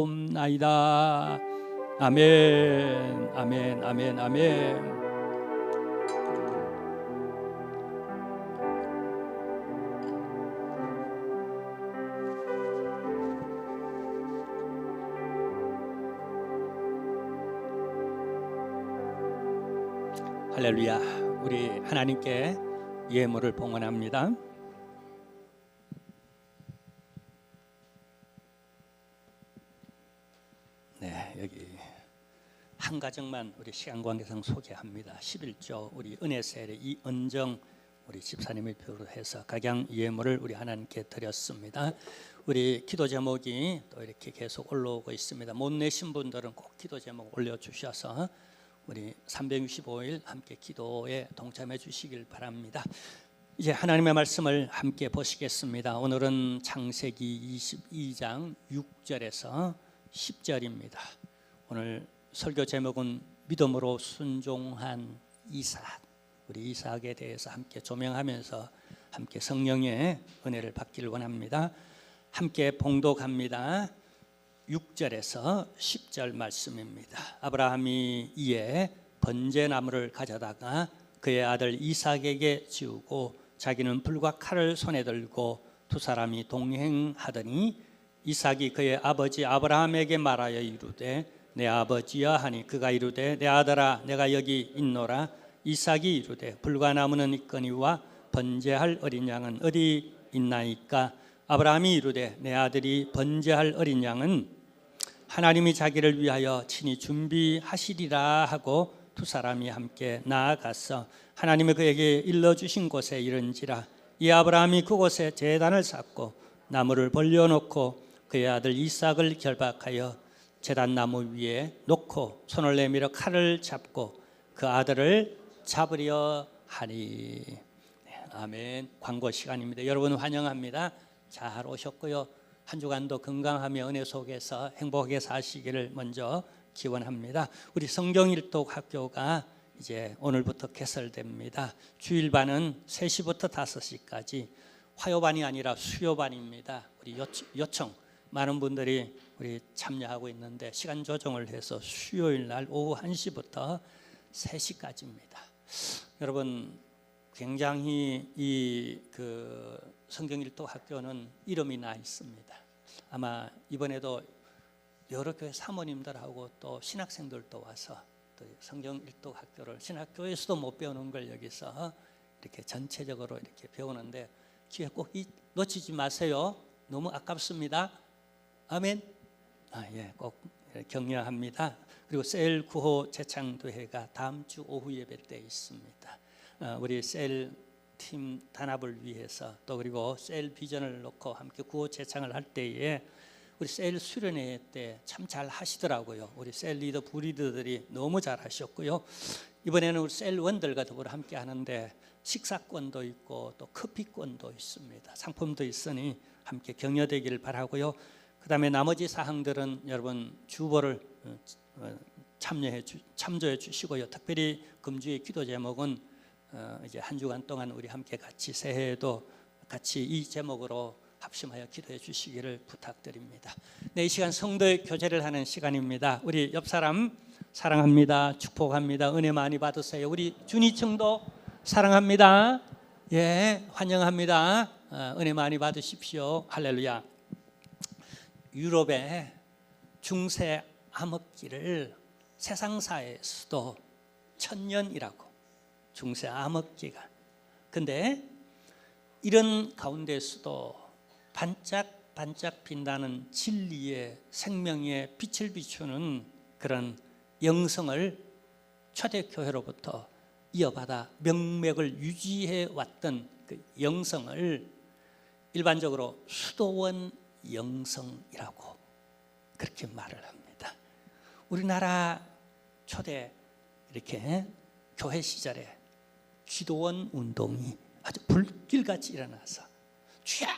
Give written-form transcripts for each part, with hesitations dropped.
옵나이다. 아멘, 아멘, 아멘, 아멘. 할렐루야. 우리 하나님께 예물을 봉헌합니다. 네, 여기 한 가정만 우리 시간 관계상 소개합니다. 11조 우리 은혜세례 이은정 우리 집사님을 비롯해서 각양 예물을 우리 하나님께 드렸습니다. 우리 기도 제목이 또 이렇게 계속 올라오고 있습니다. 못 내신 분들은 꼭 기도 제목 올려주셔서 우리 365일 함께 기도에 동참해 주시길 바랍니다. 이제 하나님의 말씀을 함께 보시겠습니다. 오늘은 창세기 22장 6절에서 10절입니다. 오늘 설교 제목은 믿음으로 순종한 이삭. 우리 이삭에 대해서 함께 조명하면서 함께 성령의 은혜를 받기를 원합니다. 함께 봉독합니다. 6절에서 10절 말씀입니다. 아브라함이 이에 번제나무를 가져다가 그의 아들 이삭에게 지우고 자기는 불과 칼을 손에 들고 두 사람이 동행하더니 이삭이 그의 아버지 아브라함에게 말하여 이르되 내 아버지여 하니 그가 이르되 내 아들아 내가 여기 있노라. 이삭이 이르되 불과 나무는 있거니와 번제할 어린 양은 어디 있나이까. 아브라함이 이르되 내 아들이 번제할 어린 양은 하나님이 자기를 위하여 친히 준비하시리라 하고 두 사람이 함께 나아가서 하나님이 그에게 일러주신 곳에 이른지라. 이 아브라함이 그곳에 제단을 쌓고 나무를 벌려놓고 그의 아들 이삭을 결박하여 제단 나무 위에 놓고 손을 내밀어 칼을 잡고 그 아들을 잡으려 하니. 아멘. 광고 시간입니다. 여러분 환영합니다. 잘 오셨고요. 한 주간도 건강하며 은혜 속에서 행복하게 사시기를 먼저 기원합니다. 우리 성경일독 학교가 이제 오늘부터 개설됩니다. 주일반은 3시부터 5시까지 화요반이 아니라 수요반입니다. 우리 요청 많은 분들이 우리 참여하고 있는데 시간 조정을 해서 수요일 날 오후 1시부터 3시까지입니다. 여러분 굉장히 이 성경일독 학교는 이름이 나 있습니다. 아마 이번에도 여러 교회 사모님들하고 또 신학생들도 와서 또 성경일독 학교를 신학교에서도 못 배우는 걸 여기서 이렇게 전체적으로 이렇게 배우는데 기회 꼭 놓치지 마세요. 너무 아깝습니다. 아멘. 예, 꼭 격려합니다. 그리고 셀 9호 재창교회가 다음 주 오후 예배 때 있습니다. 우리 셀 팀 단합을 위해서 또 그리고 셀 비전을 놓고 함께 구호 재창을 할 때에 우리 셀 수련회 때 참 잘 하시더라고요. 우리 셀 리더 부리더들이 너무 잘 하셨고요. 이번에는 우리 셀원들과 더불어 함께 하는데 식사권도 있고 또 커피권도 있습니다. 상품도 있으니 함께 격려되기를 바라고요. 그 다음에 나머지 사항들은 여러분 주보를 참조해 주시고요. 특별히 금주의 기도 제목은 이제 한 주간 동안 우리 함께 같이 새해에도 같이 이 제목으로 합심하여 기도해 주시기를 부탁드립니다. 네, 이 시간 성도의 교제를 하는 시간입니다. 우리 옆 사람 사랑합니다. 축복합니다. 은혜 많이 받으세요. 우리 준이층도 사랑합니다. 예, 환영합니다. 은혜 많이 받으십시오. 할렐루야. 유럽의 중세 암흑기를 세상사에서도 천년이라고 중세 암흑기가. 근데 이런 가운데서도 반짝반짝 빛나는 진리의 생명의 빛을 비추는 그런 영성을 초대교회로부터 이어받아 명맥을 유지해 왔던 그 영성을 일반적으로 수도원 영성이라고 그렇게 말을 합니다. 우리나라 초대 이렇게 교회 시절에 기도원 운동이 아주 불길같이 일어나서 쥐야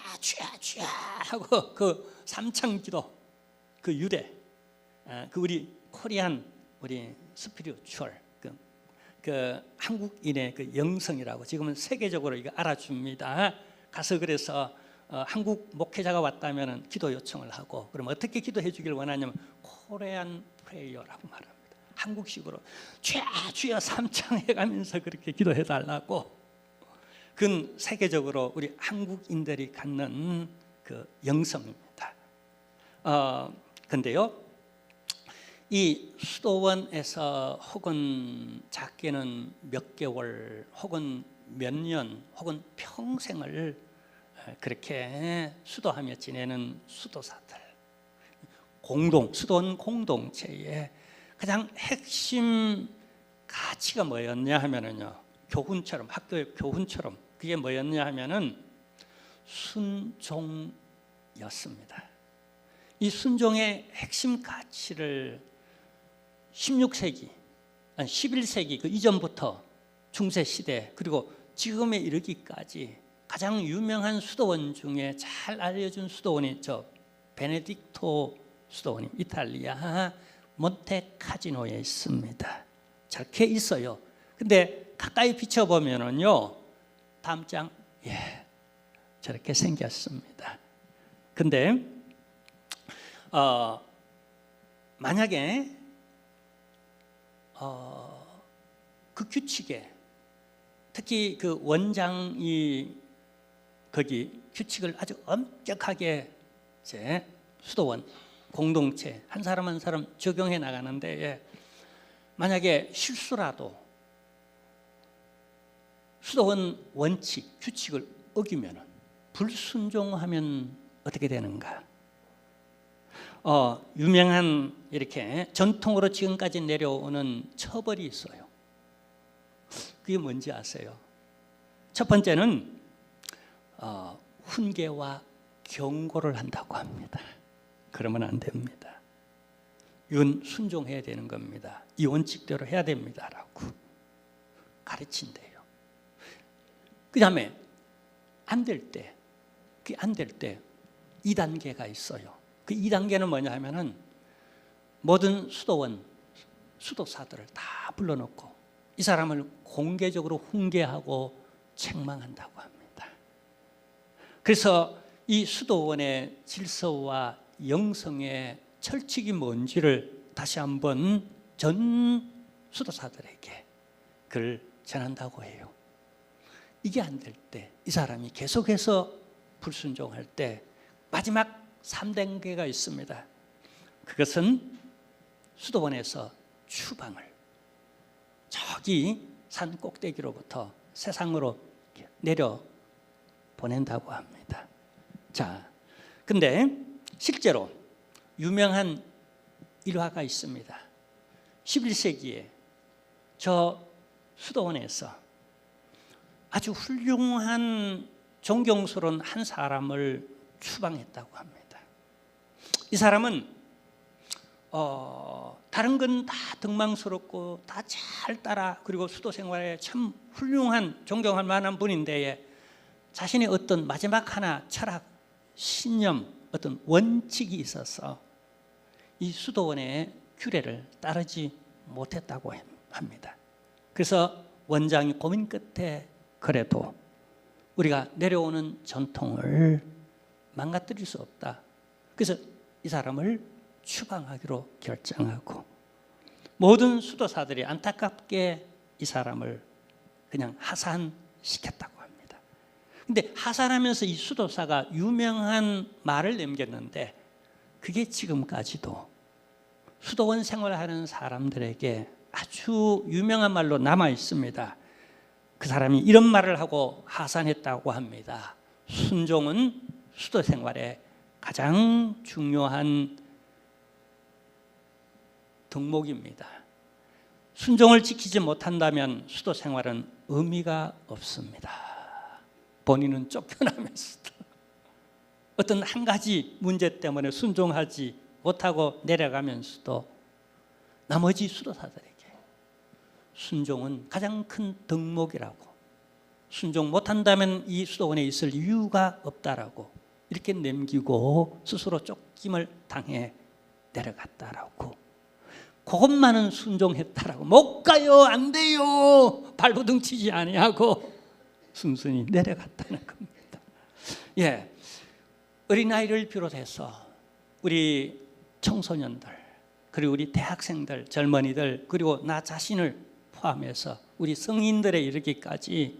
하고 그 삼창기도 그 유래 그 우리 코리안 우리 스피리추얼 그 한국인의 그 영성이라고 지금은 세계적으로 이거 알아줍니다. 가서 그래서 한국 목회자가 왔다면 기도 요청을 하고, 그럼 어떻게 기도해 주길 원하냐면 코리안 프레이어라고 말합니다. 한국식으로 주여 삼창해가면서 그렇게 기도해 달라고. 그건 세계적으로 우리 한국인들이 갖는 그 영성입니다. 근데요, 이 수도원에서 혹은 작게는 몇 개월 혹은 몇 년 혹은 평생을 그렇게 수도하며 지내는 수도사들, 수도원 공동체의 가장 핵심 가치가 뭐였냐 하면은요, 교훈처럼, 학교의 교훈처럼 그게 뭐였냐 하면은 순종이었습니다. 이 순종의 핵심 가치를 16세기, 아니 11세기 그 이전부터 중세시대 그리고 지금에 이르기까지 가장 유명한 수도원 중에 잘 알려진 수도원이 저 베네딕토 수도원이 이탈리아 몬테카지노에 있습니다. 저렇게 있어요. 근데 가까이 비춰보면은요, 다음 장, 저렇게 생겼습니다. 근데 만약에 그 규칙에, 특히 그 원장이 거기 규칙을 아주 엄격하게 이제 수도원 공동체 한 사람 한 사람 적용해 나가는데, 만약에 실수라도 수도원 원칙 규칙을 어기면, 불순종하면 어떻게 되는가? 유명한 이렇게 전통으로 지금까지 내려오는 처벌이 있어요. 그게 뭔지 아세요? 첫 번째는 훈계와 경고를 한다고 합니다. 그러면 안 됩니다. 이건 순종해야 되는 겁니다. 이 원칙대로 해야 됩니다라고 가르친대요. 그 다음에 안 될 때, 그게 안 될 때 2단계가 있어요. 그 2단계는 뭐냐 하면은 모든 수도원, 수도사들을 다 불러놓고 이 사람을 공개적으로 훈계하고 책망한다고 합니다. 그래서 이 수도원의 질서와 영성의 철칙이 뭔지를 다시 한번 전 수도사들에게 그걸 전한다고 해요. 이게 안 될 때, 이 사람이 계속해서 불순종할 때 마지막 3단계가 있습니다. 그것은 수도원에서 추방을, 저기 산 꼭대기로부터 세상으로 내려 보낸다고 합니다. 자, 근데 실제로 유명한 일화가 있습니다. 11세기에 저 수도원에서 아주 훌륭한 존경스러운 한 사람을 추방했다고 합니다. 이 사람은 다른 건 다 등망스럽고 다 잘 따라, 그리고 수도 생활에 참 훌륭한 존경할 만한 분인데, 자신의 어떤 마지막 하나 철학, 신념, 어떤 원칙이 있어서 이 수도원의 규례를 따르지 못했다고 합니다. 그래서 원장이 고민 끝에 그래도 우리가 내려오는 전통을 망가뜨릴 수 없다. 그래서 이 사람을 추방하기로 결정하고, 모든 수도사들이 안타깝게 이 사람을 그냥 하산시켰다고 합니다. 근데 하산하면서 이 수도사가 유명한 말을 남겼는데, 그게 지금까지도 수도원 생활하는 사람들에게 아주 유명한 말로 남아 있습니다. 그 사람이 이런 말을 하고 하산했다고 합니다. 순종은 수도 생활의 가장 중요한 덕목입니다. 순종을 지키지 못한다면 수도 생활은 의미가 없습니다. 본인은 쫓겨나면서도 어떤 한 가지 문제 때문에 순종하지 못하고 내려가면서도 나머지 수도사들에게 순종은 가장 큰 덕목이라고, 순종 못한다면 이 수도원에 있을 이유가 없다라고 이렇게 남기고 스스로 쫓김을 당해 내려갔다라고, 그것만은 순종했다라고, 못 가요, 안 돼요, 발버둥 치지 아니하고 순순히 내려갔다는 겁니다. 어린아이를 비롯해서 우리 청소년들, 그리고 우리 대학생들, 젊은이들, 그리고 나 자신을 포함해서 우리 성인들에 이르기까지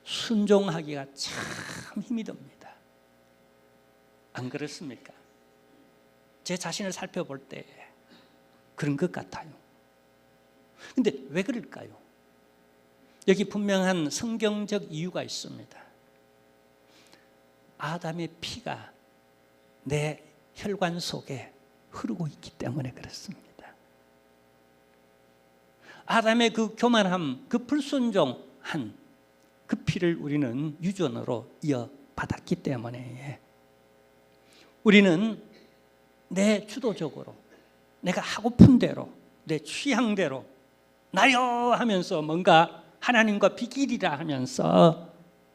순종하기가 참 힘이 듭니다. 안 그렇습니까? 제 자신을 살펴볼 때 그런 것 같아요. 근데 왜 그럴까요? 여기 분명한 성경적 이유가 있습니다. 아담의 피가 내 혈관 속에 흐르고 있기 때문에 그렇습니다. 아담의 그 교만함, 그 불순종한 그 피를 우리는 유전으로 이어받았기 때문에 우리는 내 주도적으로 내가 하고픈 대로 내 취향대로 나요 하면서 뭔가 하나님과 비길이라 하면서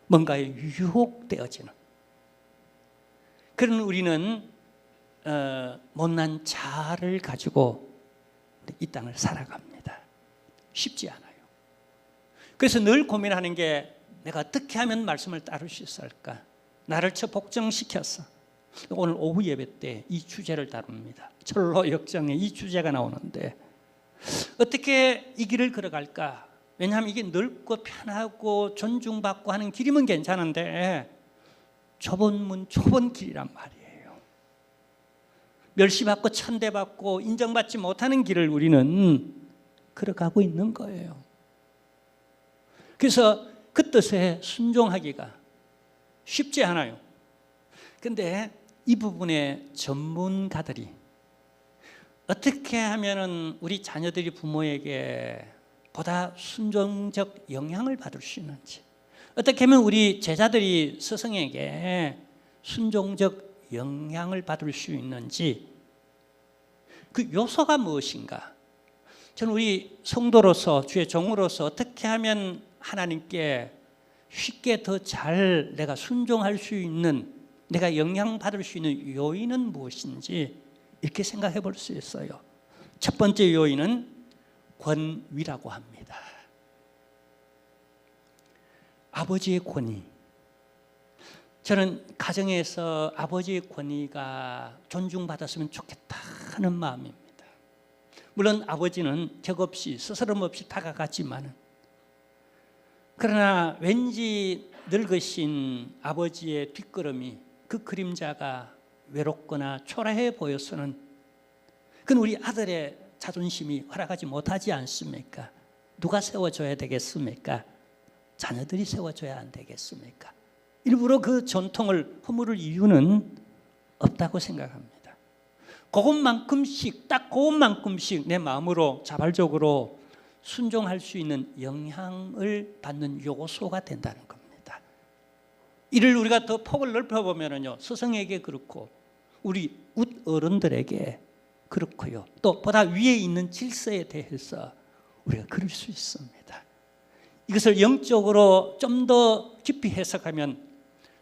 뭔가에 유혹되어지는 그런 우리는 못난 자아를 가지고 이 땅을 살아갑니다. 쉽지 않아요. 그래서 늘 고민하는 게 내가 어떻게 하면 말씀을 따를 수 있을까? 나를 복종시켜서 오늘 오후 예배 때 이 주제를 다룹니다. 철로 역정에 이 주제가 나오는데 어떻게 이 길을 걸어갈까? 왜냐하면 이게 넓고 편하고 존중받고 하는 길이면 괜찮은데 좁은 길이란 말이에요. 멸시받고 천대받고 인정받지 못하는 길을 우리는 걸어가고 있는 거예요. 그래서 그 뜻에 순종하기가 쉽지 않아요. 그런데 이 부분에 전문가들이 어떻게 하면 우리 자녀들이 부모에게 보다 순종적 영향을 받을 수 있는지, 어떻게 하면 우리 제자들이 스승에게 순종적 영향을 받을 수 있는지, 그 요소가 무엇인가? 저는 우리 성도로서 주의 종으로서 어떻게 하면 하나님께 쉽게 더 잘 내가 순종할 수 있는, 내가 영향받을 수 있는 요인은 무엇인지 이렇게 생각해 볼 수 있어요. 첫 번째 요인은 권위라고 합니다. 아버지의 권위. 저는 가정에서 아버지의 권위가 존중받았으면 좋겠다는 마음입니다. 물론 아버지는 격없이 스스럼 없이 다가갔지만, 그러나 왠지 늙으신 아버지의 뒷걸음이, 그 그림자가 외롭거나 초라해 보여서는 그건 우리 아들의 자존심이 허락하지 못하지 않습니까? 누가 세워줘야 되겠습니까? 자녀들이 세워줘야 안 되겠습니까? 일부러 그 전통을 허물을 이유는 없다고 생각합니다. 그것만큼씩, 딱 그것만큼씩 내 마음으로 자발적으로 순종할 수 있는 영향을 받는 요소가 된다는 겁니다. 이를 우리가 더 폭을 넓혀보면요, 스승에게 그렇고 우리 웃 어른들에게 그렇고요, 또 보다 위에 있는 질서에 대해서 우리가 그럴 수 있습니다. 이것을 영적으로 좀 더 깊이 해석하면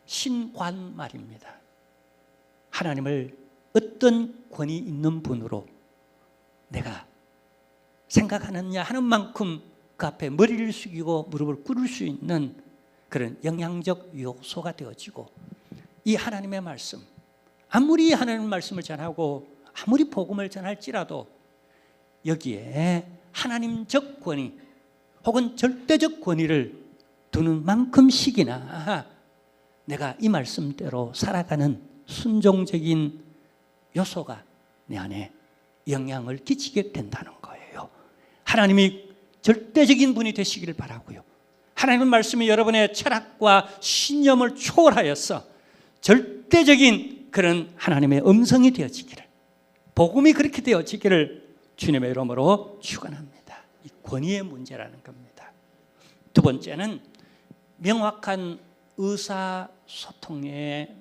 신관 말입니다. 하나님을 어떤 권위 있는 분으로 내가 생각하느냐 하는 만큼 그 앞에 머리를 숙이고 무릎을 꿇을 수 있는 그런 영향적 요소가 되어지고, 이 하나님의 말씀, 아무리 하나님의 말씀을 전하고 아무리 복음을 전할지라도 여기에 하나님적 권위 혹은 절대적 권위를 두는 만큼씩이나 내가 이 말씀대로 살아가는 순종적인 요소가 내 안에 영향을 끼치게 된다는 거예요. 하나님이 절대적인 분이 되시기를 바라고요, 하나님의 말씀이 여러분의 철학과 신념을 초월하여서 절대적인 그런 하나님의 음성이 되어지기를, 복음이 그렇게 되어지기를 주님의 이름으로 축원합니다. 이 권위의 문제라는 겁니다. 두 번째는 명확한 의사소통에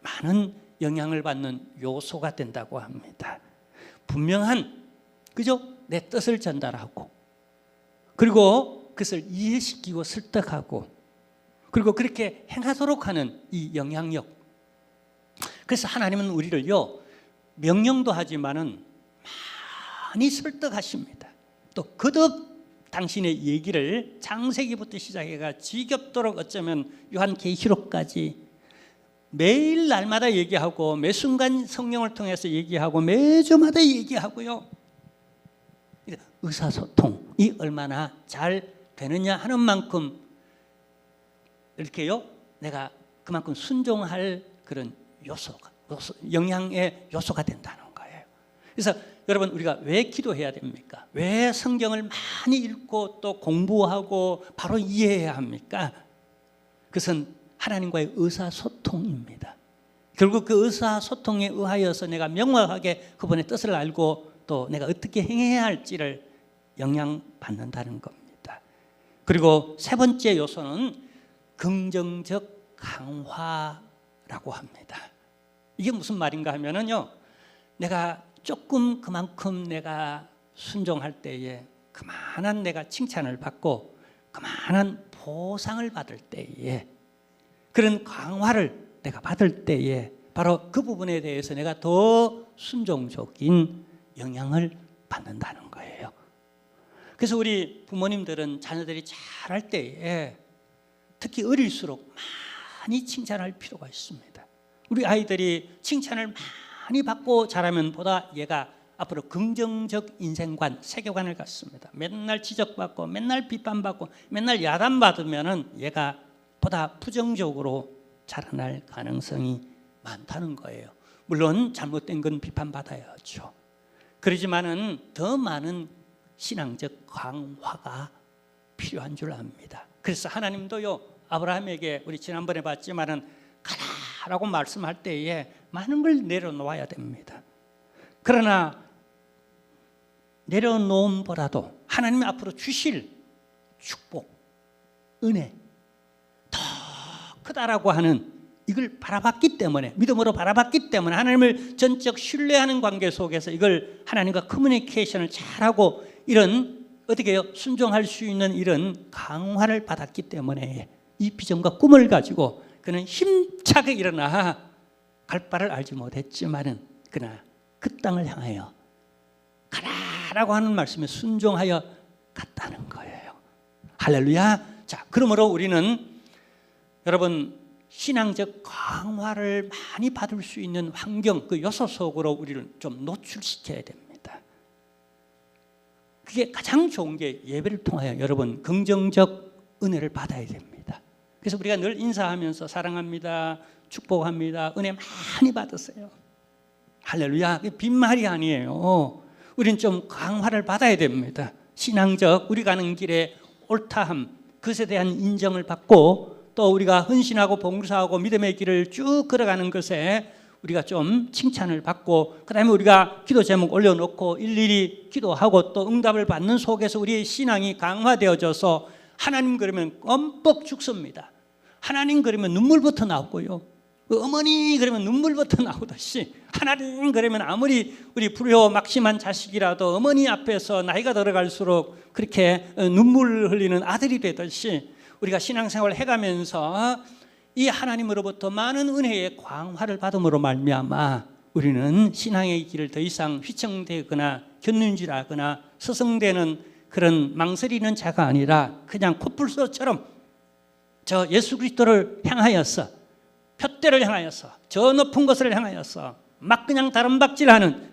많은 영향을 받는 요소가 된다고 합니다. 분명한, 그죠? 내 뜻을 전달하고, 그리고 그것을 이해시키고 설득하고, 그리고 그렇게 행하도록 하는 이 영향력. 그래서 하나님은 우리를요, 명령도 하지만은 많이 설득하십니다. 또 거듭 당신의 얘기를 창세기부터 시작해가 지겹도록 어쩌면 요한계시록까지 매일 날마다 얘기하고 매 순간 성령을 통해서 얘기하고 매주마다 얘기하고요. 의사소통이 얼마나 잘 되느냐 하는 만큼 이렇게요, 내가 그만큼 순종할 그런 영향의 요소가 된다는 거예요. 그래서 여러분, 우리가 왜 기도해야 됩니까? 왜 성경을 많이 읽고 또 공부하고 바로 이해해야 합니까? 그것은 하나님과의 의사소통입니다. 결국 그 의사소통에 의하여서 내가 명확하게 그분의 뜻을 알고 또 내가 어떻게 행해야 할지를 영향받는다는 겁니다. 그리고 세 번째 요소는 긍정적 강화라고 합니다. 이게 무슨 말인가 하면은요, 내가 조금 그만큼 내가 순종할 때에 그만한 내가 칭찬을 받고 그만한 보상을 받을 때에, 그런 강화를 내가 받을 때에 바로 그 부분에 대해서 내가 더 순종적인 영향을 받는다는 거예요. 그래서 우리 부모님들은 자녀들이 잘할 때에 특히 어릴수록 많이 칭찬할 필요가 있습니다. 우리 아이들이 칭찬을 많이 받고 자라면 보다 얘가 앞으로 긍정적 인생관, 세계관을 갖습니다. 맨날 지적받고 맨날 비판받고 맨날 야단받으면 얘가 보다 부정적으로 자라날 가능성이 많다는 거예요. 물론 잘못된 건 비판받아야죠. 그러지만은 더 많은 신앙적 강화가 필요한 줄 압니다. 그래서 하나님도요, 아브라함에게 우리 지난번에 봤지만은 가라라고 말씀할 때에 많은 걸 내려놓아야 됩니다. 그러나 내려놓음보다도 하나님이 앞으로 주실 축복, 은혜 더 크다라고 하는 이걸 바라봤기 때문에, 믿음으로 바라봤기 때문에 하나님을 전적 신뢰하는 관계 속에서 이걸 하나님과 커뮤니케이션을 잘하고 이런 어떻게 해요? 순종할 수 있는 이런 강화를 받았기 때문에 이 비전과 꿈을 가지고 그는 힘차게 일어나 갈 바를 알지 못했지만은 그러나 그 땅을 향하여 가라라고 하는 말씀에 순종하여 갔다는 거예요. 할렐루야. 자, 그러므로 우리는 여러분 신앙적 강화를 많이 받을 수 있는 환경, 그 요소 속으로 우리를 좀 노출시켜야 됩니다. 그게 가장 좋은 게 예배를 통하여 여러분 긍정적 은혜를 받아야 됩니다. 그래서 우리가 늘 인사하면서 사랑합니다, 축복합니다, 은혜 많이 받으세요. 할렐루야. 그게 빈말이 아니에요. 우리는 좀 강화를 받아야 됩니다. 신앙적 우리 가는 길에 옳다함, 그것에 대한 인정을 받고 또 우리가 헌신하고 봉사하고 믿음의 길을 쭉 걸어가는 것에 우리가 좀 칭찬을 받고 그 다음에 우리가 기도 제목 올려놓고 일일이 기도하고 또 응답을 받는 속에서 우리의 신앙이 강화되어져서 하나님 그러면 껌뻑 죽습니다. 하나님 그러면 눈물부터 나오고요, 어머니 그러면 눈물부터 나오듯이 하나님 그러면 아무리 우리 불효 막심한 자식이라도 어머니 앞에서 나이가 들어갈수록 그렇게 눈물 흘리는 아들이 되듯이 우리가 신앙생활을 해가면서 이 하나님으로부터 많은 은혜의 강화를 받음으로 말미암아 우리는 신앙의 길을 더 이상 휘청대거나 견눈질하거나 서성대는 그런 망설이는 자가 아니라 그냥 코뿔소처럼 저 예수 그리스도를 향하여서, 표대를 향하여서, 저 높은 것을 향하여서 막 그냥 다름박질하는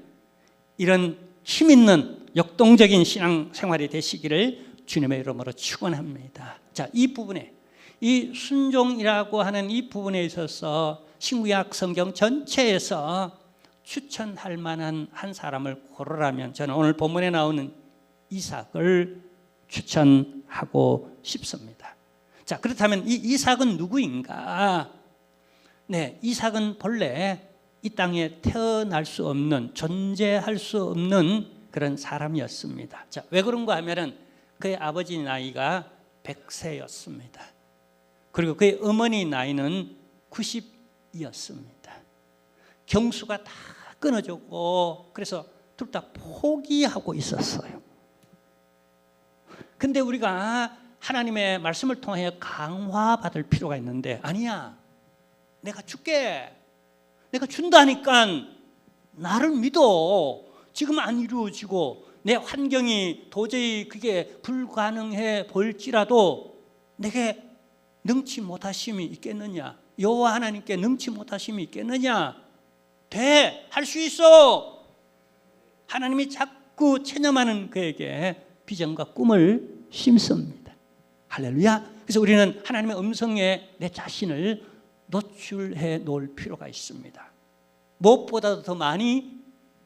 이런 힘있는 역동적인 신앙생활이 되시기를 주님의 이름으로 축원합니다. 자, 이 부분에, 이 순종이라고 하는 이 부분에 있어서 신구약 성경 전체에서 추천할 만한 한 사람을 고르라면 저는 오늘 본문에 나오는 이삭을 추천하고 싶습니다. 자, 그렇다면 이 이삭은 누구인가? 네, 이삭은 본래 이 땅에 태어날 수 없는, 존재할 수 없는 그런 사람이었습니다. 자, 왜 그런가 하면은 그의 아버지 나이가 100세였습니다. 그리고 그의 어머니 나이는 90이었습니다. 경수가 다 끊어졌고 그래서 둘 다 포기하고 있었어요. 근데 우리가 하나님의 말씀을 통해 강화받을 필요가 있는데, 아니야, 내가 줄게, 내가 준다니까 나를 믿어. 지금 안 이루어지고 내 환경이 도저히 그게 불가능해 보일지라도 내게 능치 못하심이 있겠느냐? 여호와 하나님께 능치 못하심이 있겠느냐? 돼! 할 수 있어! 하나님이 자꾸 체념하는 그에게 비전과 꿈을 심습니다. 할렐루야! 그래서 우리는 하나님의 음성에 내 자신을 노출해 놓을 필요가 있습니다. 무엇보다도 더 많이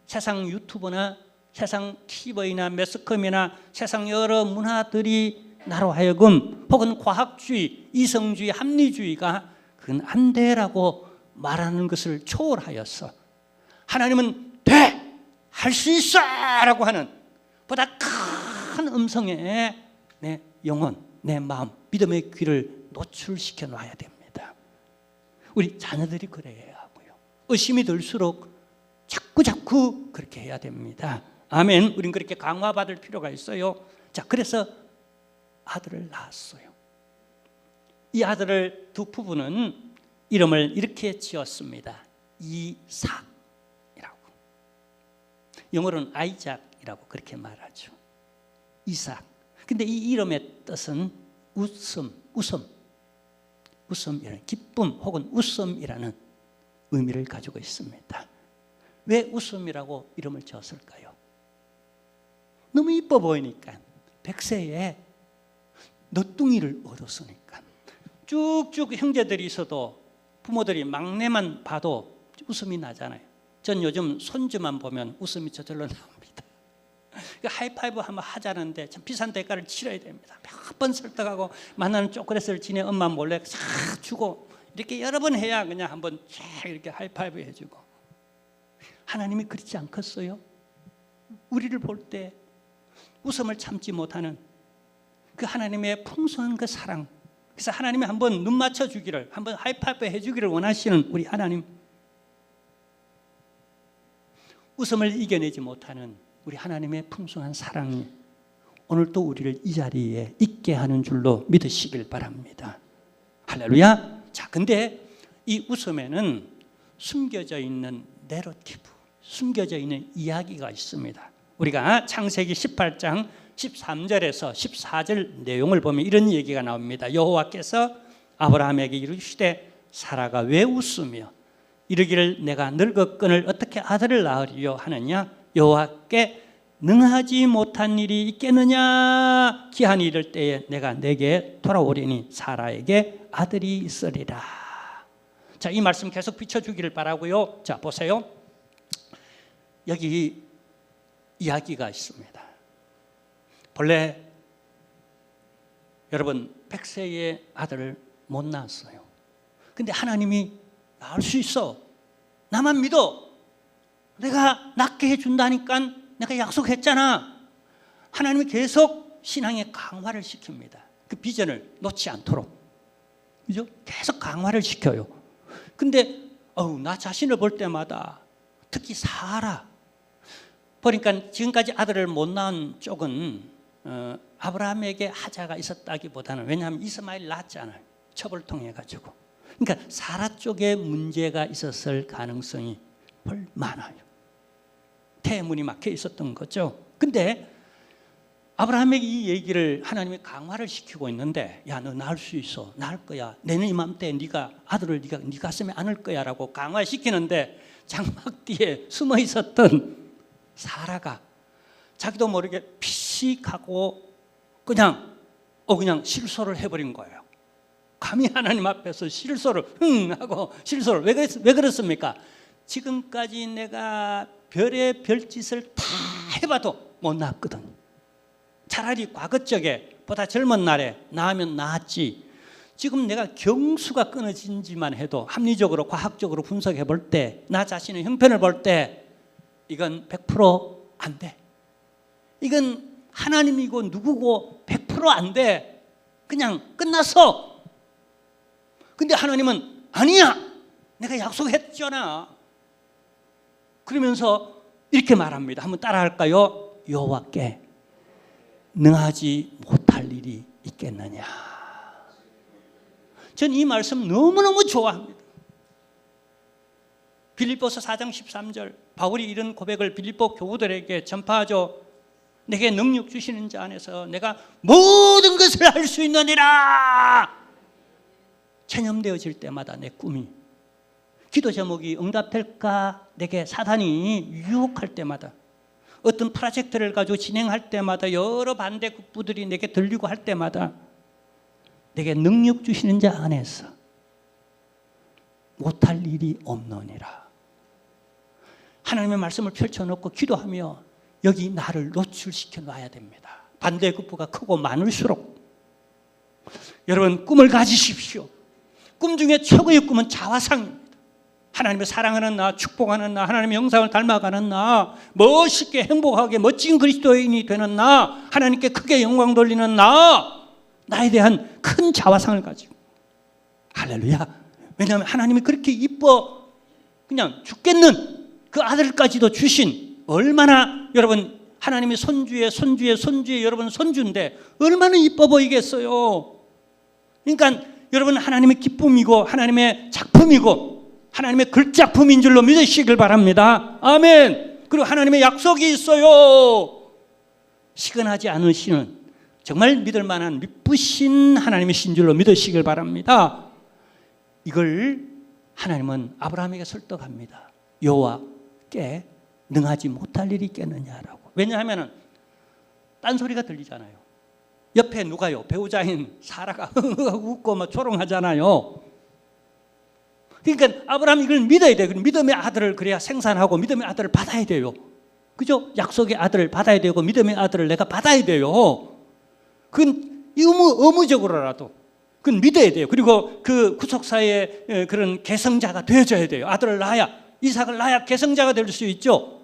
세상 유튜브나 세상 TV나 매스컴이나 세상 여러 문화들이 나로 하여금 혹은 과학주의, 이성주의, 합리주의가 그건 안 돼라고 말하는 것을 초월하여서 하나님은 돼! 할 수 있어! 라고 하는 보다 큰 음성에 내 영혼, 내 마음, 믿음의 귀를 노출시켜 놔야 됩니다. 우리 자녀들이 그래야 하고요. 의심이 들수록 자꾸 그렇게 해야 됩니다. 아멘. 우린 그렇게 강화받을 필요가 있어요. 자, 그래서 아들을 낳았어요. 이 아들을 두 부부는 이름을 이렇게 지었습니다. 이삭이라고. 영어로는 아이작이라고 그렇게 말하죠. 이삭. 근데 이 이름의 뜻은 웃음이라는 기쁨 혹은 웃음이라는 의미를 가지고 있습니다. 왜 웃음이라고 이름을 지었을까요? 너무 이뻐 보이니까. 백세에 너뚱이를 얻었으니까. 쭉쭉 형제들이 있어도 부모들이 막내만 봐도 웃음이 나잖아요. 전 요즘 손주만 보면 웃음이 저절로 나옵니다. 하이파이브 한번 하자는데 참 비싼 대가를 치러야 됩니다. 몇 번 설득하고 만나는 초콜릿을 지네 엄마 몰래 싹 주고 이렇게 여러 번 해야 그냥 한번 쫙 이렇게 하이파이브 해주고. 하나님이 그렇지 않겠어요? 우리를 볼 때 웃음을 참지 못하는 그 하나님의 풍성한 그 사랑. 그래서 하나님이 한번 눈 맞춰 주기를, 한번 하이파이브 해주기를 원하시는 우리 하나님. 웃음을 이겨내지 못하는 우리 하나님의 풍성한 사랑이 오늘 또 우리를 이 자리에 있게 하는 줄로 믿으시길 바랍니다. 할렐루야. 자, 근데 이 웃음에는 숨겨져 있는 내러티브, 숨겨져 있는 이야기가 있습니다. 우리가 창세기 18장 13절에서 14절 내용을 보면 이런 얘기가 나옵니다. 여호와께서 아브라함에게 이르시되 사라가 왜 웃으며 이르기를 내가 늙었거늘 어떻게 아들을 낳으리요 하느냐? 여호와께 능하지 못한 일이 있겠느냐? 기한이 이를 때에 내가 내게 돌아오리니 사라에게 아들이 있으리라. 자, 이 말씀 계속 비춰주기를 바라고요. 자, 보세요. 여기 이야기가 있습니다. 본래 여러분 100세의 아들을 못 낳았어요. 근데 하나님이 낳을 수 있어. 나만 믿어. 내가 낳게 해준다니까 내가 약속했잖아. 하나님이 계속 신앙의 강화를 시킵니다. 그 비전을 놓지 않도록. 그죠? 계속 강화를 시켜요. 근데 나 자신을 볼 때마다 특히 사라 보니까 지금까지 아들을 못 낳은 쪽은 아브라함에게 하자가 있었다기보다는, 왜냐하면 이스마엘 낳았잖아요. 첩을 통해 가지고. 그러니까 사라 쪽에 문제가 있었을 가능성이 훨 많아요. 태문이 막혀 있었던 거죠. 근데 아브라함에게 이 얘기를 하나님이 강화를 시키고 있는데, 야, 너 낳을 수 있어. 낳을 거야. 내년 이맘때 네가 아들을 네 가슴에 안을 거야라고 강화시키는데 장막 뒤에 숨어 있었던 사라가 자기도 모르게 피식하고 그냥 실소를 해버린 거예요. 감히 하나님 앞에서 실소를 하고 실소를 왜 그렇습니까? 지금까지 내가 별의 별짓을 다 해봐도 못 낳았거든. 차라리 과거적에 보다 젊은 날에 낳으면 나았지. 지금 내가 경수가 끊어진지만 해도 합리적으로 과학적으로 분석해 볼 때, 나 자신의 형편을 볼 때 이건 100% 안 돼. 이건 하나님이고 누구고 100% 안 돼. 그냥 끝났어. 근데 하나님은 아니야. 내가 약속했잖아. 그러면서 이렇게 말합니다. 한번 따라할까요? 여호와께 능하지 못할 일이 있겠느냐. 전 이 말씀 너무너무 좋아합니다. 빌립보서 4장 13절 바울이 이런 고백을 빌립보 교우들에게 전파하죠. 내게 능력 주시는 자 안에서 내가 모든 것을 할 수 있느니라. 체념되어질 때마다 내 꿈이, 기도 제목이 응답될까 내게 사단이 유혹할 때마다, 어떤 프로젝트를 가지고 진행할 때마다 여러 반대급부들이 내게 들리고 할 때마다 내게 능력 주시는 자 안에서 못할 일이 없느니라. 하나님의 말씀을 펼쳐놓고 기도하며 여기 나를 노출시켜 놔야 됩니다. 반대급부가 크고 많을수록 여러분 꿈을 가지십시오. 꿈 중에 최고의 꿈은 자화상입니다. 하나님의 사랑하는 나, 축복하는 나, 하나님의 형상을 닮아가는 나, 멋있게 행복하게 멋진 그리스도인이 되는 나, 하나님께 크게 영광 돌리는 나, 나에 대한 큰 자화상을 가지고. 할렐루야. 왜냐하면 하나님이 그렇게 이뻐 그냥 죽겠는 그 아들까지도 주신, 얼마나 여러분 하나님의 손주의 여러분 손주인데 얼마나 이뻐 보이겠어요. 그러니까 여러분 하나님의 기쁨이고 하나님의 작품이고 하나님의 글작품인 줄로 믿으시길 바랍니다. 아멘. 그리고 하나님의 약속이 있어요. 시근하지 않으시는 정말 믿을 만한 미쁘신 하나님이신 줄로 믿으시길 바랍니다. 이걸 하나님은 아브라함에게 설득합니다. 여호와께 능하지 못할 일이 있겠느냐라고. 왜냐하면 딴소리가 들리잖아요. 옆에 누가요? 배우자인 사라가 웃고 막 조롱하잖아요. 그러니까 아브라함이 이걸 믿어야 돼요. 믿음의 아들을 그래야 생산하고 믿음의 아들을 받아야 돼요. 그죠? 약속의 아들을 받아야 되고 믿음의 아들을 내가 받아야 돼요. 그건 의무적으로라도 그건 믿어야 돼요. 그리고 그 구속사의 그런 계승자가 되어져야 돼요. 아들을 낳아야, 이삭을 낳아야 계승자가 될 수 있죠.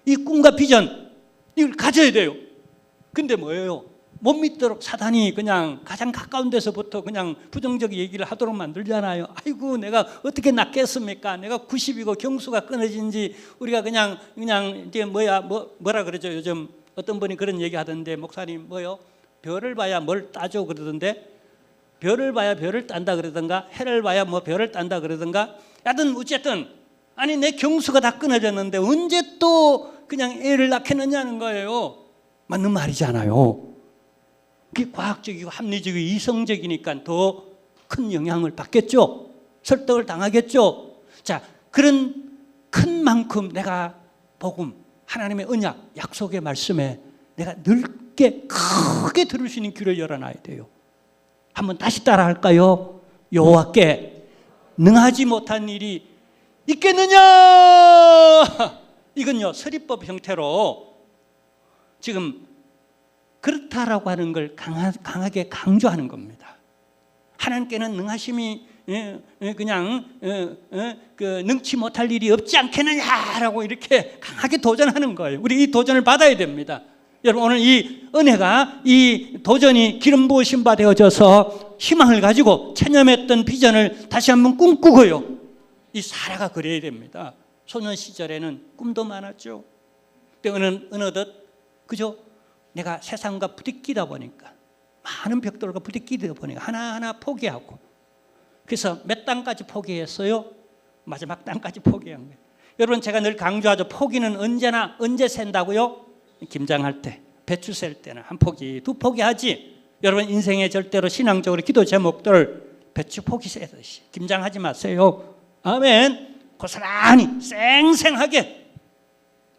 이 꿈과 비전 이걸 가져야 돼요. 근데 뭐예요? 못 믿도록 사단이 그냥 가장 가까운 데서부터 그냥 부정적 얘기를 하도록 만들잖아요. 아이고 내가 어떻게 낫겠습니까? 내가 90이고 경수가 끊어진 지 우리가 그냥 이제 뭐라 그러죠? 요즘 어떤 분이 그런 얘기 하던데, 목사님 뭐요? 별을 봐야 뭘 따죠 그러던데, 별을 봐야 별을 딴다 그러던가, 해를 봐야 뭐 별을 딴다 그러던가, 하여튼 어쨌든 아니 내 경수가 다 끊어졌는데 언제 또 그냥 애를 낳겠느냐는 거예요. 맞는 말이잖아요. 그게 과학적이고 합리적이고 이성적이니까 더 큰 영향을 받겠죠. 설득을 당하겠죠. 자, 그런 큰 만큼 내가 복음, 하나님의 언약, 약속의 말씀에 내가 넓게 크게 들을 수 있는 귀를 열어놔야 돼요. 한번 다시 따라 할까요? 여호와께 능하지 못한 일이 있겠느냐? 이건요 서리법 형태로 지금 그렇다라고 하는 걸 강하게 강조하는 겁니다. 하나님께는 능하심이 그냥 능치 못할 일이 없지 않겠느냐라고 이렇게 강하게 도전하는 거예요. 우리 이 도전을 받아야 됩니다. 여러분 오늘 이 은혜가, 이 도전이 기름 부으신 바 되어져서 희망을 가지고 체념했던 비전을 다시 한번 꿈꾸고요. 이 사라가 그래야 됩니다. 소년 시절에는 꿈도 많았죠. 근데 어느덧 그죠? 내가 세상과 부딪히다 보니까, 많은 벽돌과 부딪히다 보니까 하나하나 포기하고, 그래서 몇 단까지 포기했어요? 마지막 단까지 포기한 거예요. 여러분 제가 늘 강조하죠. 포기는 언제 센다고요? 김장할 때, 배추 셀 때는 한 포기, 두 포기 하지. 여러분 인생에 절대로 신앙적으로 기도 제목들 배추 포기 세듯이 김장하지 마세요. 아멘. 고스란히 쌩쌩하게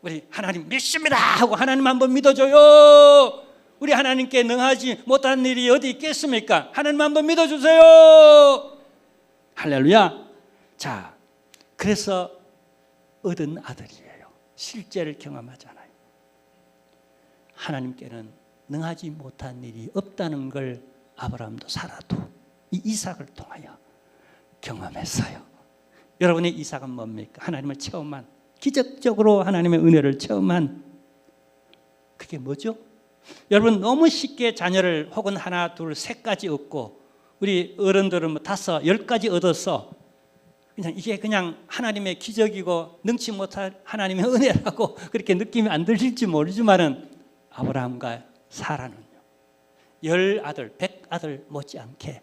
우리 하나님 믿습니다 하고 하나님 한번 믿어줘요. 우리 하나님께 능하지 못한 일이 어디 있겠습니까? 하나님 한번 믿어주세요. 할렐루야. 자, 그래서 얻은 아들이에요. 실제를 경험하잖아요. 하나님께는 능하지 못한 일이 없다는 걸 아브라함도 사라도 이 이삭을 통하여 경험했어요. 여러분의 이삭은 뭡니까? 하나님을 체험한, 기적적으로 하나님의 은혜를 체험한, 그게 뭐죠? 여러분 너무 쉽게 자녀를 혹은 하나, 둘, 셋까지 얻고, 우리 어른들은 뭐 5, 10까지 얻어서 그냥 이게 그냥 하나님의 기적이고 능치 못할 하나님의 은혜라고 그렇게 느낌이 안 들릴지 모르지만은 아브라함과 사라는요 10아들, 100아들 못지않게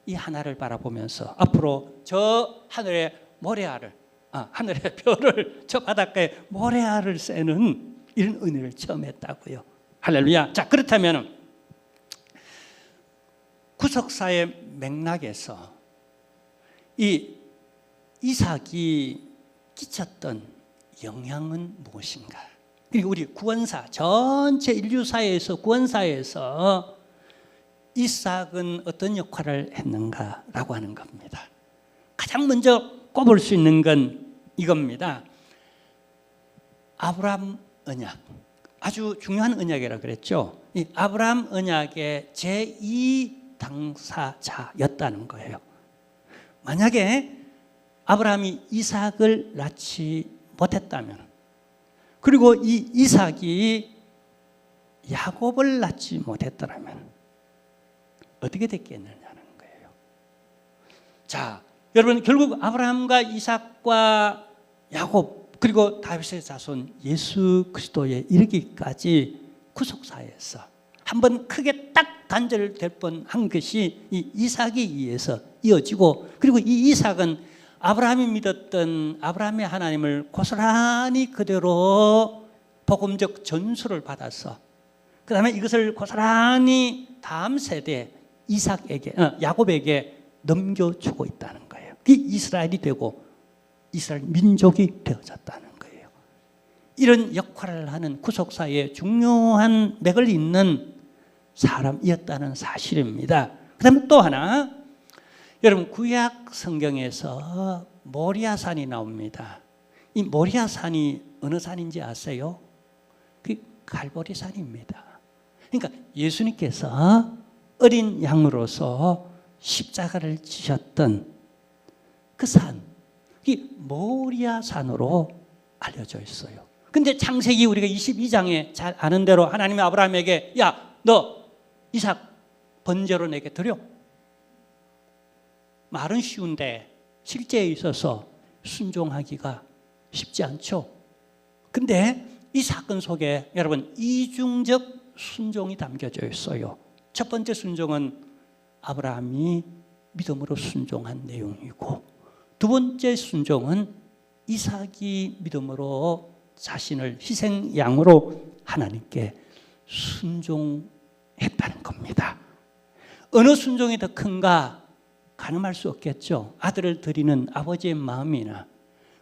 이 하나를 바라보면서 앞으로 저 하늘의 모래알을, 하늘의 별을 저 바닷가에 모래알을 쐬는 이런 은혜를 처음 했다고요. 할렐루야. 자, 그렇다면 구속사의 맥락에서 이 이삭이 끼쳤던 영향은 무엇인가? 그리고 우리 구원사, 전체 인류사에서 구원사에서 이삭은 어떤 역할을 했는가라고 하는 겁니다. 가장 먼저 꼽을 수 있는 건 이겁니다. 아브라함 언약, 아주 중요한 언약이라고 그랬죠. 이 아브라함 언약의 제2 당사자였다는 거예요. 만약에 아브라함이 이삭을 낳지 못했다면, 그리고 이 이삭이 야곱을 낳지 못했더라면 어떻게 됐겠느냐는 거예요. 자, 여러분, 결국 아브라함과 이삭과 야곱, 그리고 다윗의 자손 예수 그리스도에 이르기까지 구속사에서 한번 크게 딱 단절될 뻔한 것이 이 이삭에 의해서 이어지고, 그리고 이 이삭은 아브라함이 믿었던 아브라함의 하나님을 고스란히 그대로 복음적 전수를 받아서 그 다음에 이것을 고스란히 다음 세대 야곱에게 넘겨주고 있다는 거예요. 그게 이스라엘이 되고 이스라엘 민족이 되어졌다는 거예요. 이런 역할을 하는 구속사의 중요한 맥을 잇는 사람이었다는 사실입니다. 그 다음에 또 하나, 여러분, 구약 성경에서 모리아산이 나옵니다. 이 모리아산이 어느 산인지 아세요? 그 갈보리산입니다. 그러니까 예수님께서 어린 양으로서 십자가를 지셨던 그 산, 이 모리아산으로 알려져 있어요. 근데 창세기 우리가 22장에 잘 아는 대로 하나님이 아브라함에게, 야, 너 이삭 번제로 내게 드려. 말은 쉬운데 실제에 있어서 순종하기가 쉽지 않죠. 근데 이 사건 속에 여러분 이중적 순종이 담겨져 있어요. 첫 번째 순종은 아브라함이 믿음으로 순종한 내용이고, 두 번째 순종은 이삭이 믿음으로 자신을 희생양으로 하나님께 순종했다는 겁니다. 어느 순종이 더 큰가 가늠할 수 없겠죠. 아들을 드리는 아버지의 마음이나,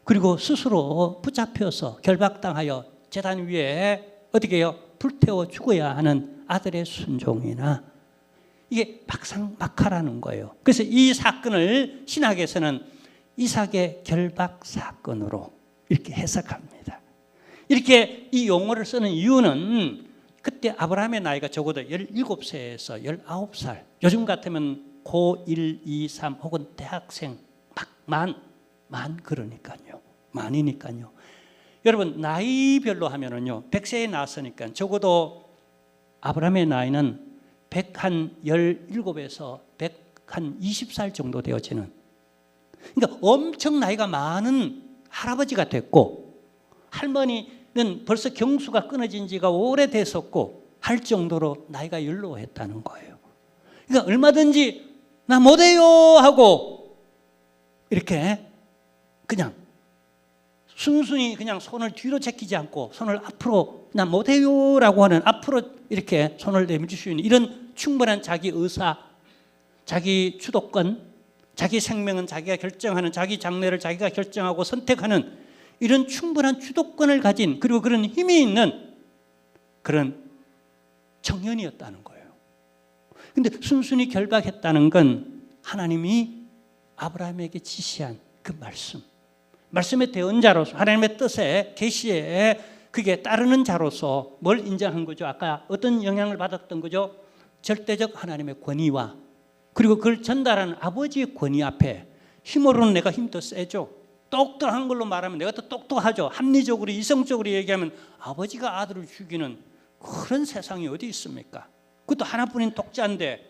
그리고 스스로 붙잡혀서 결박당하여 제단 위에 어떻게 해요? 불태워 죽어야 하는 아들의 순종이나, 이게 막상막하라는 거예요. 그래서 이 사건을 신학에서는 이삭의 결박 사건으로 이렇게 해석합니다. 이렇게 이 용어를 쓰는 이유는 그때 아브라함의 나이가 적어도 17세에서 19살, 요즘 같으면 고1, 2, 3 혹은 대학생 만 그러니까요. 만이니까요. 여러분, 나이별로 하면은요, 100세에 나왔으니까 적어도 아브라함의 나이는 117에서 120살 정도 되어지는, 그러니까 엄청 나이가 많은 할아버지가 됐고, 할머니는 벌써 경수가 끊어진 지가 오래됐었고 할 정도로 나이가 연로했다는 거예요. 그러니까 얼마든지 나 못해요 하고 이렇게 그냥 순순히 그냥 손을 뒤로 제끼지 않고 손을 앞으로, 나 못해요 라고 하는, 앞으로 이렇게 손을 내밀 수 있는 이런 충분한 자기 의사, 자기 주도권, 자기 생명은 자기가 결정하는, 자기 장래를 자기가 결정하고 선택하는 이런 충분한 주도권을 가진, 그리고 그런 힘이 있는 그런 청년이었다는 거예요. 근데 순순히 결박했다는 건 하나님이 아브라함에게 지시한 그 말씀의 대언자로서, 하나님의 뜻에, 계시에 그게 따르는 자로서 뭘 인정한 거죠? 아까 어떤 영향을 받았던 거죠? 절대적 하나님의 권위와, 그리고 그걸 전달하는 아버지의 권위 앞에 힘으로는 내가 힘 더 세죠. 똑똑한 걸로 말하면 내가 더 똑똑하죠. 합리적으로, 이성적으로 얘기하면 아버지가 아들을 죽이는 그런 세상이 어디 있습니까? 그것도 하나뿐인 독자인데,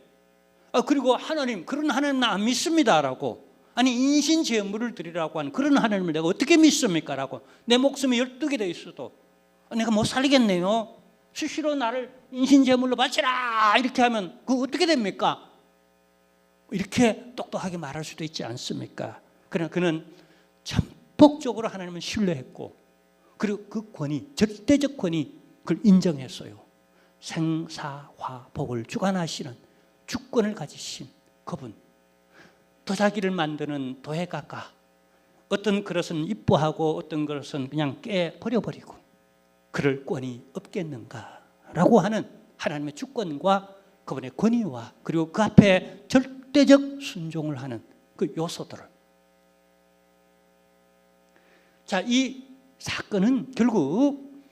그리고 하나님, 그런 하나님 나 안 믿습니다라고, 아니 인신 제물을 드리라고 하는 그런 하나님을 내가 어떻게 믿습니까? 라고, 내 목숨이 12개 돼 있어도 내가 못 살리겠네요. 수시로 나를 인신 제물로 바치라 이렇게 하면 그거 어떻게 됩니까? 이렇게 똑똑하게 말할 수도 있지 않습니까? 그러나 그는 전폭적으로 하나님을 신뢰했고, 그리고 그 권위, 절대적 권위, 그걸 인정했어요. 생사화복을 주관하시는 주권을 가지신 그분, 도자기를 만드는 도예가가 어떤 그릇은 이뻐하고 어떤 그릇은 그냥 깨 버려버리고 그럴 권이 없겠는가라고 하는 하나님의 주권과 그분의 권위와 그리고 그 앞에 절대적 순종을 하는 그 요소들을, 자, 이 사건은 결국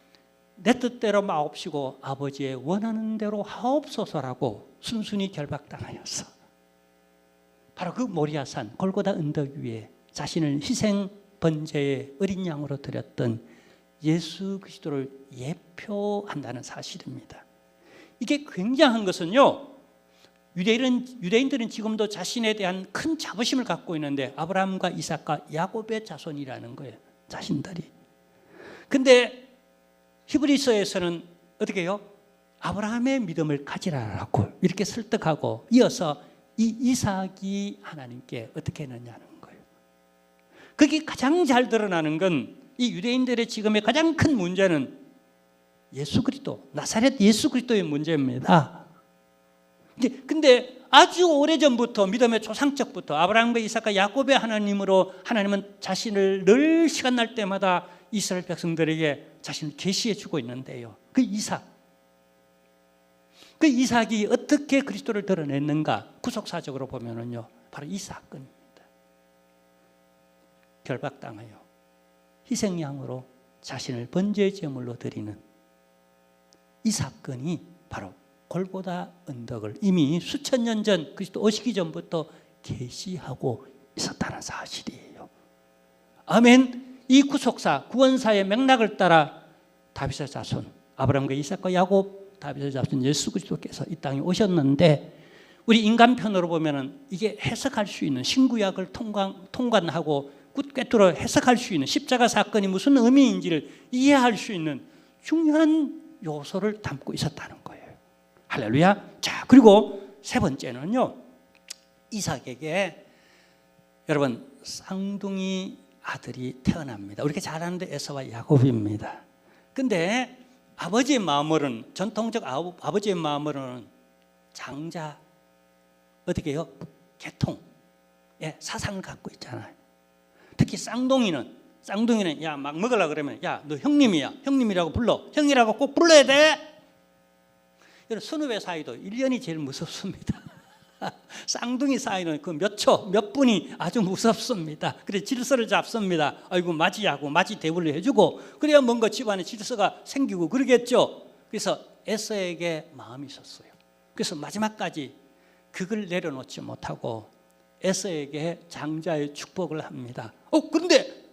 내 뜻대로 마옵시고 아버지의 원하는 대로 하옵소서라고 순순히 결박당하여서 바로 그 모리아산 골고다 언덕 위에 자신을 희생 번제의 어린 양으로 드렸던 예수 그리스도를 예표한다는 사실입니다. 이게 굉장한 것은요, 유대인들은 지금도 자신에 대한 큰 자부심을 갖고 있는데 아브라함과 이삭과 야곱의 자손이라는 거예요, 자신들이. 근데 히브리서에서는 어떻게 해요? 아브라함의 믿음을 가지라라고 이렇게 설득하고 이어서 이 이삭이 하나님께 어떻게 했느냐는 거예요. 그게 가장 잘 드러나는 건 이 유대인들의 지금의 가장 큰 문제는 예수 그리스도, 나사렛 예수 그리스도의 문제입니다. 근데 아주 오래전부터 믿음의 조상적부터 아브라함과 이삭과 야곱의 하나님으로 하나님은 자신을 늘 시간 날 때마다 이스라엘 백성들에게 자신을 계시해 주고 있는데요. 그 이삭이 어떻게 그리스도를 드러냈는가? 구속사적으로 보면은요, 바로 이 사건입니다. 결박당하여 희생양으로 자신을 번제 제물로 드리는 이 사건이 바로 골고다 언덕을 이미 수천 년 전 그리스도 오시기 전부터 계시하고 있었다는 사실이에요. 아멘. 이 구속사, 구원사의 맥락을 따라 다윗의 자손 아브라함과 이삭과 야곱, 다윗의 자손 예수 그리스도께서 이 땅에 오셨는데, 우리 인간편으로 보면은 이게 해석할 수 있는, 신구약을 통관하고 꿰뚫어 해석할 수 있는 십자가 사건이 무슨 의미인지를 이해할 수 있는 중요한 요소를 담고 있었다는 거예요. 할렐루야. 자, 그리고 세 번째는요, 이삭에게 여러분 쌍둥이 아들이 태어납니다. 우리가 잘 아는데 에서와 야곱입니다. 근데 아버지의 마음으로는, 전통적 아버지의 마음으로는 장자, 어떻게 해요? 계통의 사상을 갖고 있잖아요. 특히 쌍둥이는 야, 막 먹으려고 그러면 야, 너 형님이야, 형님이라고 불러, 형이라고 꼭 불러야 돼. 여러분, 선후배 사이도 1년이 제일 무섭습니다. 쌍둥이 사이는 그 몇 초, 몇 분이 아주 무섭습니다. 그래서 질서를 잡습니다. 아이고, 맞이하고 맞이 대우를 해주고 그래야 뭔가 집안에 질서가 생기고 그러겠죠. 그래서 에서에게 마음이 있었어요. 그래서 마지막까지 그걸 내려놓지 못하고 에서에게 장자의 축복을 합니다. 그런데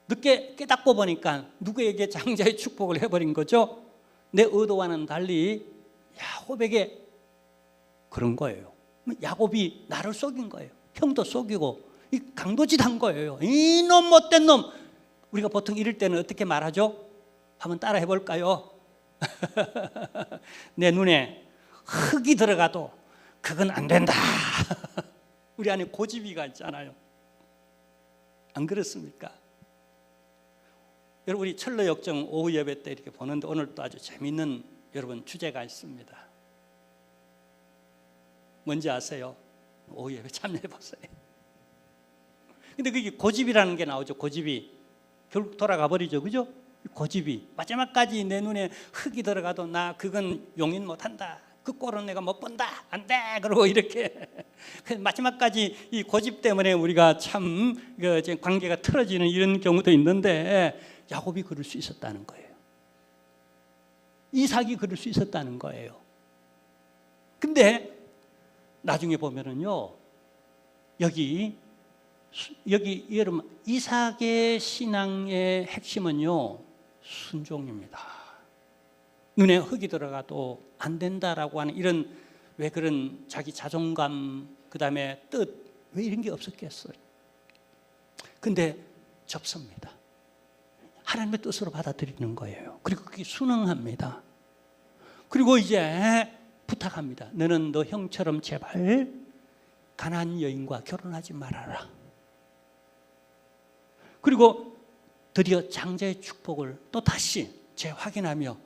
늦게 깨닫고 보니까 누구에게 장자의 축복을 해버린 거죠? 내 의도와는 달리 야곱에게 그런 거예요. 야곱이 나를 속인 거예요. 형도 속이고 강도짓한 거예요. 이놈 못된 놈. 우리가 보통 이럴 때는 어떻게 말하죠? 한번 따라 해볼까요? 내 눈에 흙이 들어가도 그건 안 된다. 우리 안에 고집이가 있잖아요. 안 그렇습니까? 여러분, 우리 철로역정 오후 예배 때 이렇게 보는데 오늘 또 아주 재미있는 여러분 주제가 있습니다. 뭔지 아세요? 오후 예배 참여해 보세요. 근데 그게 고집이라는 게 나오죠. 고집이 결국 돌아가 버리죠, 그죠? 고집이 마지막까지 내 눈에 흙이 들어가도 나 그건 용인 못한다. 그 꼴은 내가 못 본다. 안 돼. 그러고 이렇게 마지막까지 이 고집 때문에 우리가 참 관계가 틀어지는 이런 경우도 있는데, 야곱이 그럴 수 있었다는 거예요. 이삭이 그럴 수 있었다는 거예요. 근데 나중에 보면은요, 여기 여러분, 이삭의 신앙의 핵심은요, 순종입니다. 눈에 흙이 들어가도 안 된다라고 하는 이런, 왜 그런 자기 자존감, 그 다음에 뜻, 왜 이런 게 없었겠어요? 근데 접습니다. 하나님의 뜻으로 받아들이는 거예요. 그리고 그게 순응합니다. 그리고 이제 부탁합니다. 너는 너 형처럼 제발 가나안 여인과 결혼하지 말아라. 그리고 드디어 장자의 축복을 또 다시 재확인하며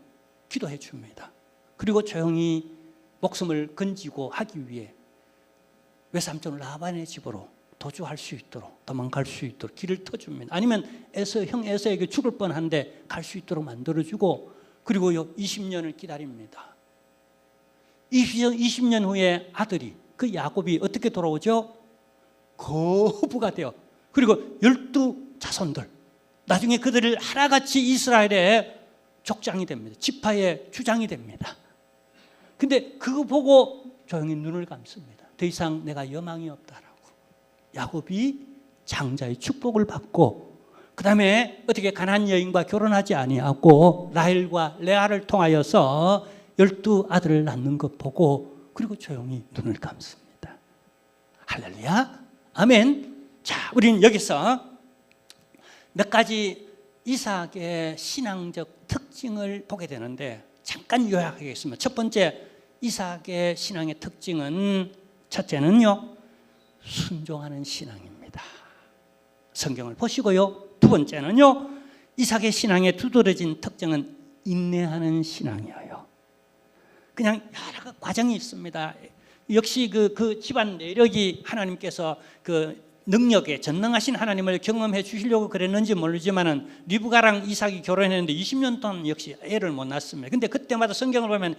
기도해 줍니다. 그리고 조용히 목숨을 건지고 하기 위해, 외삼촌 라반의 집으로 도주할 수 있도록, 도망갈 수 있도록 길을 터줍니다. 아니면 형 에서에게 죽을 뻔한데 갈 수 있도록 만들어주고, 그리고요 20년을 기다립니다. 20년 후에 아들이, 그 야곱이 어떻게 돌아오죠? 거부가 돼요. 그리고 12자손들, 나중에 그들을 하나같이 이스라엘의 족장이 됩니다. 지파의 주장이 됩니다. 근데 그거 보고 조용히 눈을 감습니다. 더 이상 내가 여망이 없다라고. 야곱이 장자의 축복을 받고, 그 다음에 어떻게 가나안 여인과 결혼하지 아니하고 라헬과 레아를 통하여서 12아들을 낳는 것 보고, 그리고 조용히 눈을 감습니다. 할렐루야, 아멘. 자, 우리는 여기서 몇 가지 이삭의 신앙적 특징을 보게 되는데, 잠깐 요약하겠습니다. 첫 번째, 이삭의 신앙의 특징은, 첫째는요, 순종하는 신앙입니다. 성경을 보시고요. 두 번째는요, 이삭의 신앙의 두드러진 특징은 인내하는 신앙이에요. 그냥 여러 과정이 있습니다. 역시 그 집안 내력이 하나님께서 그 능력에 전능하신 하나님을 경험해 주시려고 그랬는지 모르지만은, 리브가랑 이삭이 결혼했는데 20년 동안 역시 애를 못 낳습니다. 근데 그때마다 성경을 보면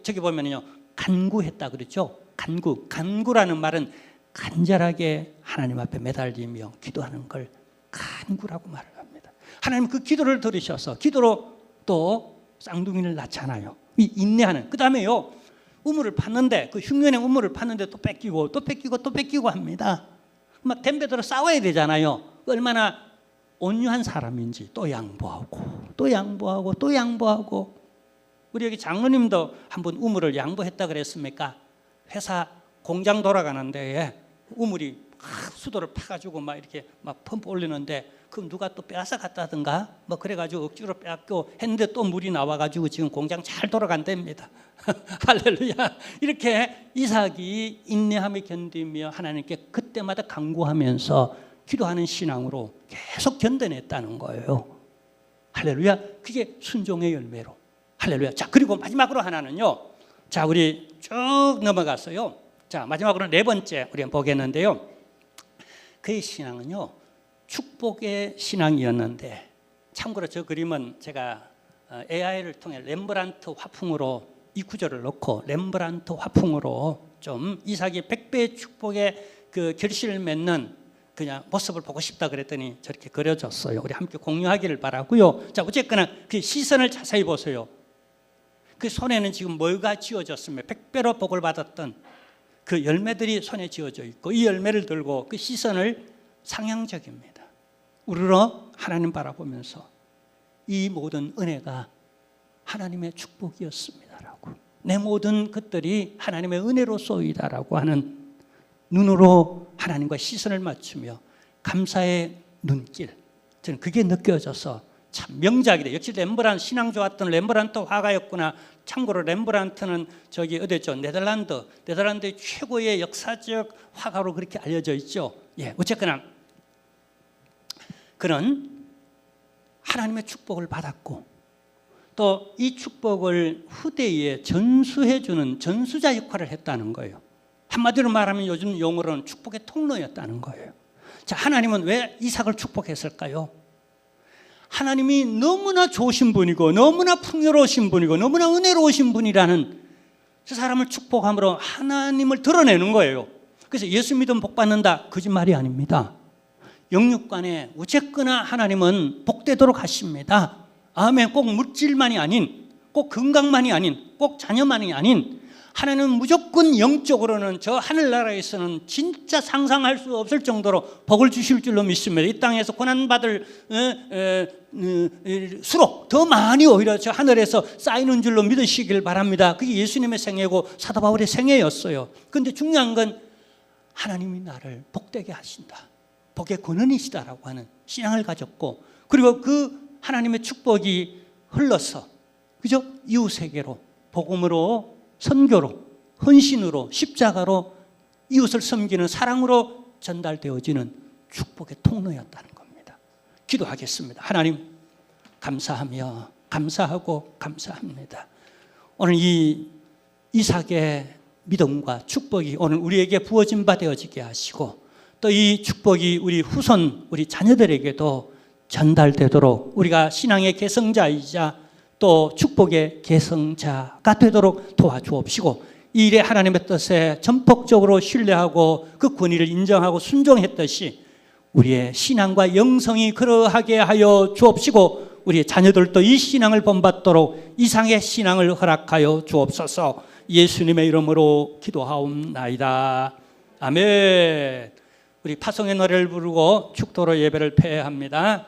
저기 보면요, 간구했다 그랬죠. 간구라는 말은 간절하게 하나님 앞에 매달리며 기도하는 걸 간구라고 말을 합니다. 하나님 그 기도를 들으셔서 기도로 또 쌍둥이를 낳잖아요. 이 인내하는. 그 다음에요, 우물을 팠는데, 그 흉년의 우물을 팠는데 또 뺏기고 합니다. 막 덤벼들어 싸워야 되잖아요. 얼마나 온유한 사람인지 또 양보하고. 우리 여기 장로님도 한번 우물을 양보했다 그랬습니까? 회사 공장 돌아가는데 우물이 수도를 파가지고 막 이렇게 막 펌프 올리는데, 그럼 누가 또 빼앗아 갔다든가 뭐 그래가지고 억지로 빼앗고 했는데 또 물이 나와가지고 지금 공장 잘 돌아간답니다. 할렐루야. 이렇게 이삭이 인내하며 견디며 하나님께 그때마다 간구하면서 기도하는 신앙으로 계속 견뎌냈다는 거예요. 할렐루야. 그게 순종의 열매로. 할렐루야. 자, 그리고 마지막으로 하나는요, 자, 우리 쭉 넘어갔어요. 자, 마지막으로 네 번째 우리 보겠는데요, 그의 신앙은요, 축복의 신앙이었는데, 참고로 저 그림은 제가 AI를 통해 렘브란트 화풍으로 이 구절을 넣고 렘브란트 화풍으로 좀 이삭이 100배의 축복의 그 결실을 맺는 그냥 모습을 보고 싶다 그랬더니 저렇게 그려졌어요. 우리 함께 공유하기를 바라고요. 자, 어쨌거나 그 시선을 자세히 보세요. 그 손에는 지금 뭐가 지어졌습니까? 100배로 복을 받았던 그 열매들이 손에 지어져 있고, 이 열매를 들고 그 시선을 상향적입니다. 우러러 하나님 바라보면서 이 모든 은혜가 하나님의 축복이었습니다라고, 내 모든 것들이 하나님의 은혜로소이다라고 하는 눈으로 하나님과 시선을 맞추며 감사의 눈길, 저는 그게 느껴져서 참 명작이다. 역시 렘브란트, 신앙 좋았던 렘브란트 화가였구나. 참고로 렘브란트는 저기 어디였죠? 네덜란드의 최고의 역사적 화가로 그렇게 알려져 있죠. 예, 어쨌거나 그런 하나님의 축복을 받았고, 또 이 축복을 후대에 전수해주는 전수자 역할을 했다는 거예요. 한마디로 말하면 요즘 용어로는 축복의 통로였다는 거예요. 자, 하나님은 왜 이삭을 축복했을까요? 하나님이 너무나 좋으신 분이고 너무나 풍요로우신 분이고 너무나 은혜로우신 분이라는 그 사람을 축복함으로 하나님을 드러내는 거예요. 그래서 예수 믿으면 복 받는다, 거짓말이 아닙니다. 영육간에 어쨌거나 하나님은 복되도록 하십니다. 아멘. 꼭 물질만이 아닌, 꼭 건강만이 아닌, 꼭 자녀만이 아닌, 하나님은 무조건 영적으로는 저 하늘나라에서는 진짜 상상할 수 없을 정도로 복을 주실 줄로 믿습니다. 이 땅에서 고난받을 수록 더 많이 오히려 저 하늘에서 쌓이는 줄로 믿으시길 바랍니다. 그게 예수님의 생애고 사도 바울의 생애였어요. 그런데 중요한 건 하나님이 나를 복되게 하신다, 복의 권한이시다라고 하는 신앙을 가졌고, 그리고 그 하나님의 축복이 흘러서, 그죠? 이웃에게로, 복음으로, 선교로, 헌신으로, 십자가로, 이웃을 섬기는 사랑으로 전달되어지는 축복의 통로였다는 겁니다. 기도하겠습니다. 하나님, 감사하며 감사하고 감사합니다. 오늘 이 이삭의 믿음과 축복이 오늘 우리에게 부어진 바 되어지게 하시고, 또 이 축복이 우리 후손, 우리 자녀들에게도 전달되도록 우리가 신앙의 계승자이자 또 축복의 계승자가 되도록 도와주옵시고, 이 일에 하나님의 뜻에 전폭적으로 신뢰하고 그 권위를 인정하고 순종했듯이 우리의 신앙과 영성이 그러하게 하여 주옵시고, 우리의 자녀들도 이 신앙을 본받도록 이상의 신앙을 허락하여 주옵소서. 예수님의 이름으로 기도하옵나이다. 아멘. 우리 파송의 노래를 부르고 축도로 예배를 폐합니다.